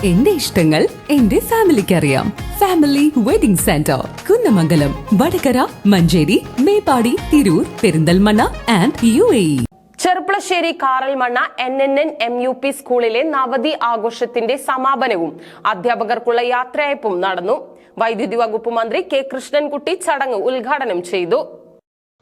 എന്റെ ഇഷ്ടങ്ങൾ എന്റെ ഫാമിലിക്ക് അറിയാം. Family wedding centre, Kunnamangalam, Vadakara, Manjeri, Meppadi, Tirur, Perinthalmanna and UAE. Cherpulassery Karalmanna NNN MUP സ്കൂളിലെ നവതി ആഘോഷത്തിന്റെ സമാപനവും അധ്യാപകർക്കുള്ള യാത്രയയപ്പും നടന്നു. വൈദ്യുതി വകുപ്പ് മന്ത്രി K. കൃഷ്ണൻകുട്ടി ചടങ്ങ് ഉദ്ഘാടനം ചെയ്തു.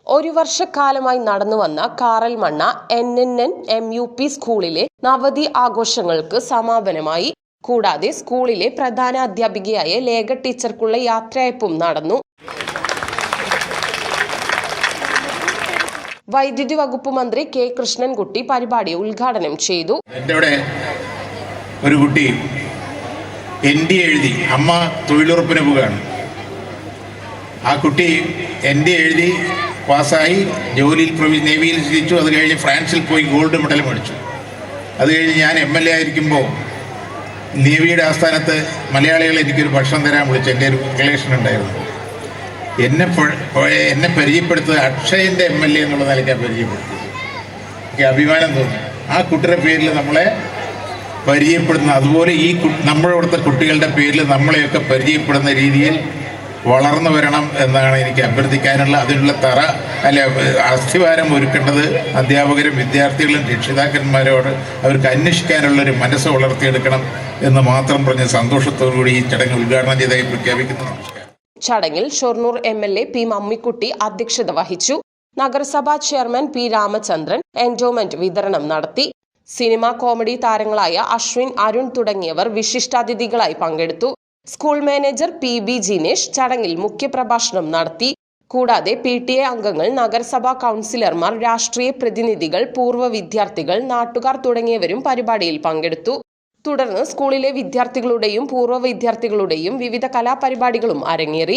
ഒരു വർഷക്കാലമായി നടന്നുവന്ന കാറൽമണ്ണ NNN MUP സ്കൂളിലെ നവതി ആഘോഷങ്ങൾക്ക് സമാപനമായി. കൂടാതെ സ്കൂളിലെ പ്രധാന അധ്യാപികയായ ലേഖ ടീച്ചർക്കുള്ള യാത്രയയപ്പും നടന്നു. വൈദ്യുതി വകുപ്പ് മന്ത്രി K. കൃഷ്ണൻകുട്ടി പരിപാടി ഉദ്ഘാടനം ചെയ്തു. ഒരു കുട്ടി ND എഴുതി, അമ്മ തൊഴിലുറപ്പിന് പോവുകയാണ്. ആ കുട്ടി ND എഴുതി പാസ്സായി, ജോലിയിൽ നേവിയിൽ തിരിച്ചു. അത് കഴിഞ്ഞ് ഫ്രാൻസിൽ പോയി ഗോൾഡ് മെഡൽ മേടിച്ചു. അത് കഴിഞ്ഞ് ഞാൻ MLA ആയിരിക്കുമ്പോൾ നേവിയുടെ ആസ്ഥാനത്ത് മലയാളികൾ എനിക്കൊരു ഭക്ഷണം തരാൻ വിളിച്ചു. എൻ്റെ ഒരു റിലേഷൻ ഉണ്ടായിരുന്നു. എന്നെ പരിചയപ്പെടുത്തുക അക്ഷയൻ്റെ MLA എന്നുള്ള നിലയ്ക്കാണ് പരിചയപ്പെടുത്തി. എനിക്ക് അഭിമാനം തോന്നി. ആ കുട്ടിയുടെ പേരിൽ നമ്മളെ പരിചയപ്പെടുന്ന, അതുപോലെ ഈ നമ്മളിവിടുത്തെ കുട്ടികളുടെ പേരിൽ നമ്മളെയൊക്കെ പരിചയപ്പെടുന്ന രീതിയിൽ വളർന്നു വരണം എന്നാണ് എനിക്ക് അഭ്യർത്ഥിക്കാനുള്ള. അതിനുള്ള അസ്ഥിവാരം ഒരുക്കേണ്ടത് അധ്യാപകരും വിദ്യാർത്ഥികളും രക്ഷിതാക്കന്മാരോട് അവർക്ക് അന്വേഷിക്കാനുള്ളൊരു മനസ്സ് വളർത്തിയെടുക്കണം എന്ന് മാത്രം പറഞ്ഞ് സന്തോഷത്തോടുകൂടി ഈ ചടങ്ങ് ഉദ്ഘാടനം ചെയ്തതായി പ്രഖ്യാപിക്കുന്നു. ചടങ്ങിൽ ഷൊർണൂർ MLA P. മമ്മിക്കുട്ടി അധ്യക്ഷത വഹിച്ചു. നഗരസഭാ ചെയർമാൻ P. രാമചന്ദ്രൻ എൻഡോമെന്റ് വിതരണം നടത്തി. സിനിമ കോമഡി താരങ്ങളായ അശ്വിൻ, അരുൺ തുടങ്ങിയവർ വിശിഷ്ടാതിഥികളായി പങ്കെടുത്തു. സ്കൂൾ മാനേജർ PB ജിനേഷ് ചടങ്ങിൽ മുഖ്യപ്രഭാഷണം നടത്തി. കൂടാതെ PTA അംഗങ്ങൾ, നഗരസഭാ കൗൺസിലർമാർ, രാഷ്ട്രീയ പ്രതിനിധികൾ, പൂർവ്വ വിദ്യാർത്ഥികൾ, നാട്ടുകാർ തുടങ്ങിയവരും പരിപാടിയിൽ പങ്കെടുത്തു. തുടർന്ന് സ്കൂളിലെ വിദ്യാർത്ഥികളുടെയും പൂർവ്വ വിദ്യാർത്ഥികളുടെയും വിവിധ കലാപരിപാടികളും അരങ്ങേറി.